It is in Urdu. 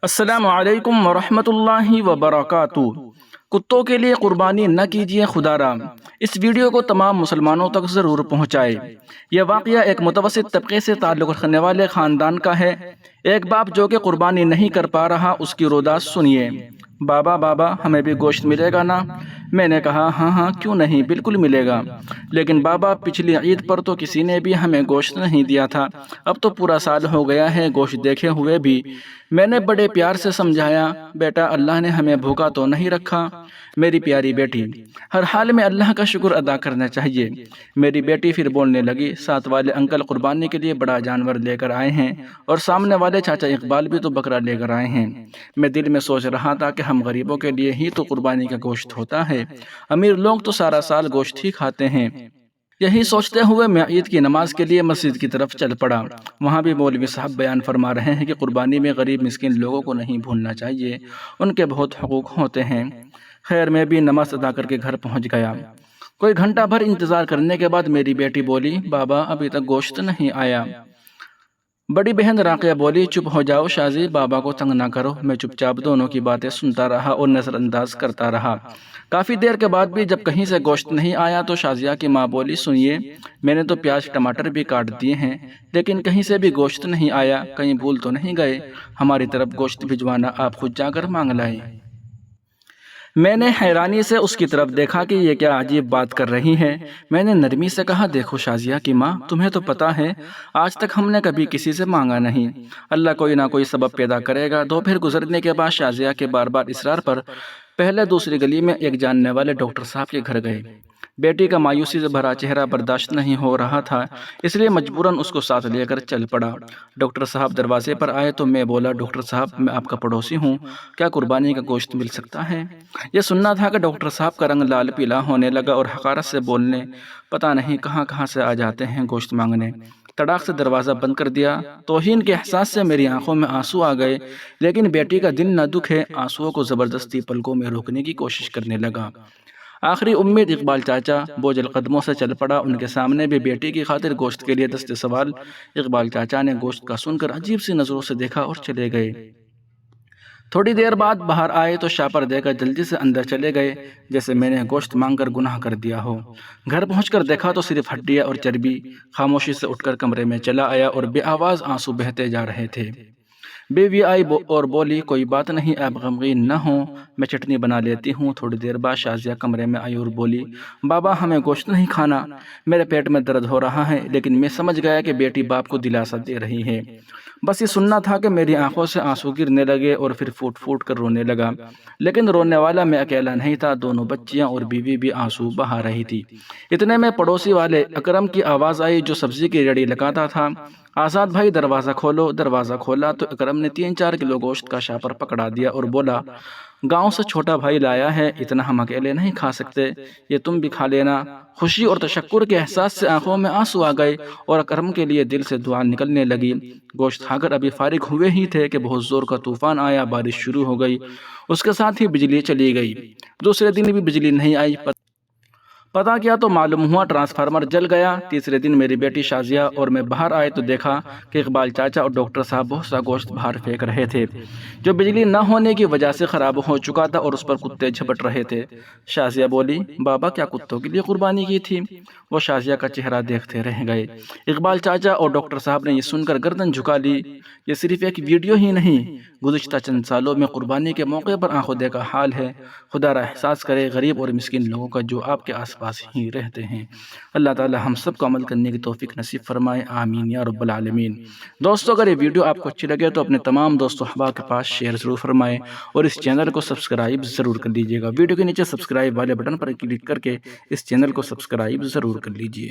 السلام علیکم ورحمۃ اللہ وبرکاتہ۔ کتوں کے لیے قربانی نہ کیجیے خدا را۔ اس ویڈیو کو تمام مسلمانوں تک ضرور پہنچائے۔ یہ واقعہ ایک متوسط طبقے سے تعلق رکھنے والے خاندان کا ہے۔ ایک باپ جو کہ قربانی نہیں کر پا رہا، اس کی روداد سنیے۔ بابا ہمیں بھی گوشت ملے گا نا؟ میں نے کہا ہاں کیوں نہیں، بالکل ملے گا، لیکن بابا پچھلی عید پر تو کسی نے بھی ہمیں گوشت نہیں دیا تھا، اب تو پورا سال ہو گیا ہے گوشت دیکھے ہوئے بھی۔ میں نے بڑے پیار سے سمجھایا، بیٹا اللہ نے ہمیں بھوکا تو نہیں رکھا۔ میری پیاری بیٹی، ہر حال میں اللہ کا شکر ادا کرنا چاہیے۔ میری بیٹی پھر بولنے لگی، ساتھ والے انکل قربانی کے لیے بڑا جانور لے کر آئے ہیں، اور سامنے والے چاچا اقبال بھی تو بکرا لے کر آئے ہیں۔ میں دل میں سوچ رہا تھا کہ ہم غریبوں کے لیے ہی تو قربانی کا گوشت ہوتا ہے، امیر لوگ تو سارا سال گوشت ہی کھاتے ہیں۔ یہی سوچتے ہوئے میں عید کی نماز کے لیے مسجد کی طرف چل پڑا۔ وہاں بھی مولوی صاحب بیان فرما رہے ہیں کہ قربانی میں غریب مسکین لوگوں کو نہیں بھولنا چاہیے، ان کے بہت حقوق ہوتے ہیں۔ خیر میں بھی نماز ادا کر کے گھر پہنچ گیا۔ کوئی گھنٹہ بھر انتظار کرنے کے بعد میری بیٹی بولی، بابا ابھی تک گوشت نہیں آیا۔ بڑی بہن راقیہ بولی، چپ ہو جاؤ شازی، بابا کو تنگ نہ کرو۔ میں چپ چاپ دونوں کی باتیں سنتا رہا اور نظر انداز کرتا رہا۔ کافی دیر کے بعد بھی جب کہیں سے گوشت نہیں آیا تو شازیہ کی ماں بولی، سنیے، میں نے تو پیاز ٹماٹر بھی کاٹ دیے ہیں، لیکن کہیں سے بھی گوشت نہیں آیا، کہیں بھول تو نہیں گئے؟ ہماری طرف گوشت بھجوانا، آپ خود جا کر مانگ لائیں۔ میں نے حیرانی سے اس کی طرف دیکھا کہ یہ کیا عجیب بات کر رہی ہے۔ میں نے نرمی سے کہا، دیکھو شازیہ کی ماں، تمہیں تو پتا ہے آج تک ہم نے کبھی کسی سے مانگا نہیں، اللہ کوئی نہ کوئی سبب پیدا کرے گا۔ دوپہر گزرنے کے بعد شازیہ کے بار بار اصرار پر پہلے دوسری گلی میں ایک جاننے والے ڈاکٹر صاحب کے گھر گئے۔ بیٹی کا مایوسی سے بھرا چہرہ برداشت نہیں ہو رہا تھا، اس لیے مجبوراً اس کو ساتھ لے کر چل پڑا۔ ڈاکٹر صاحب دروازے پر آئے تو میں بولا، ڈاکٹر صاحب میں آپ کا پڑوسی ہوں، کیا قربانی کا گوشت مل سکتا ہے؟ یہ سننا تھا کہ ڈاکٹر صاحب کا رنگ لال پیلا ہونے لگا اور حقارت سے بولنے، پتہ نہیں کہاں سے آ جاتے ہیں گوشت مانگنے۔ تڑاک سے دروازہ بند کر دیا۔ توہین کے احساس سے میری آنکھوں میں آنسو آ گئے، لیکن بیٹی کا دل نہ دکھے، آنسوؤں کو زبردستی پلکوں میں روکنے کی کوشش کرنے لگا۔ آخری امید اقبال چاچا بوجھل قدموں سے چل پڑا۔ ان کے سامنے بھی بیٹی کی خاطر گوشت کے لیے دست سوال۔ اقبال چاچا نے گوشت کا سن کر عجیب سی نظروں سے دیکھا اور چلے گئے۔ تھوڑی دیر بعد باہر آئے تو شاپر دے کر جلدی سے اندر چلے گئے، جیسے میں نے گوشت مانگ کر گناہ کر دیا ہو۔ گھر پہنچ کر دیکھا تو صرف ہڈیاں اور چربی۔ خاموشی سے اٹھ کر کمرے میں چلا آیا اور بے آواز آنسو بہتے جا رہے تھے۔ بیوی آئی اور بولی، کوئی بات نہیں، آپ غمگین نہ ہوں، میں چٹنی بنا لیتی ہوں۔ تھوڑی دیر بعد شازیہ کمرے میں آئی اور بولی، بابا ہمیں گوشت نہیں کھانا، میرے پیٹ میں درد ہو رہا ہے۔ لیکن میں سمجھ گیا کہ بیٹی باپ کو دلاسا دے رہی ہے۔ بس یہ سننا تھا کہ میری آنکھوں سے آنسو گرنے لگے اور پھر پھوٹ پھوٹ کر رونے لگا۔ لیکن رونے والا میں اکیلا نہیں تھا، دونوں بچیاں اور بیوی بھی آنسو بہا رہی تھی۔ اتنے میں پڑوسی والے اکرم کی آواز آئی، جو سبزی کی ریڑھی لگاتا تھا، آزاد بھائی دروازہ کھولو۔ دروازہ کھولا تو اکرم نے 3-4 کلو گوشت کا شاپر پکڑا دیا اور بولا، گاؤں سے چھوٹا بھائی لایا ہے، اتنا ہم اکیلے نہیں کھا سکتے، یہ تم بھی کھا لینا۔ خوشی اور تشکر کے احساس سے آنکھوں میں آنسو آ گئے اور اکرم کے لیے دل سے دعا نکلنے لگی۔ گوشت کھا کر ابھی فارغ ہوئے ہی تھے کہ بہت زور کا طوفان آیا، بارش شروع ہو گئی، اس کے ساتھ ہی بجلی چلی گئی۔ دوسرے دن بھی بجلی نہیں آئی۔ پتا کیا تو معلوم ہوا ٹرانسفارمر جل گیا۔ تیسرے دن میری بیٹی شازیہ اور میں باہر آئے تو دیکھا کہ اقبال چاچا اور ڈاکٹر صاحب بہت سا گوشت باہر پھینک رہے تھے، جو بجلی نہ ہونے کی وجہ سے خراب ہو چکا تھا اور اس پر کتے جھپٹ رہے تھے۔ شازیہ بولی، بابا کیا کتوں کے لیے قربانی کی تھی؟ وہ شازیہ کا چہرہ دیکھتے رہ گئے۔ اقبال چاچا اور ڈاکٹر صاحب نے یہ سن کر گردن جھکا لی۔ یہ صرف ایک ویڈیو ہی نہیں، گزشتہ چند سالوں میں قربانی کے موقع پر آنکھوں دیکھا حال ہے۔ خدا را احساس کرے غریب اور مسکین لوگوں کا جو آپ کے آس پاس ہی رہتے ہیں۔ اللہ تعالی ہم سب کو عمل کرنے کی توفیق نصیب فرمائے، آمین یا رب العالمین۔ دوستو اگر یہ ویڈیو آپ کو اچھی لگے تو اپنے تمام دوستوں احباب کے پاس شیئر ضرور فرمائیں اور اس چینل کو سبسکرائب ضرور کر لیجیے گا۔ ویڈیو کے نیچے سبسکرائب والے بٹن پر کلک کر کے اس چینل کو سبسکرائب ضرور کر لیجیے۔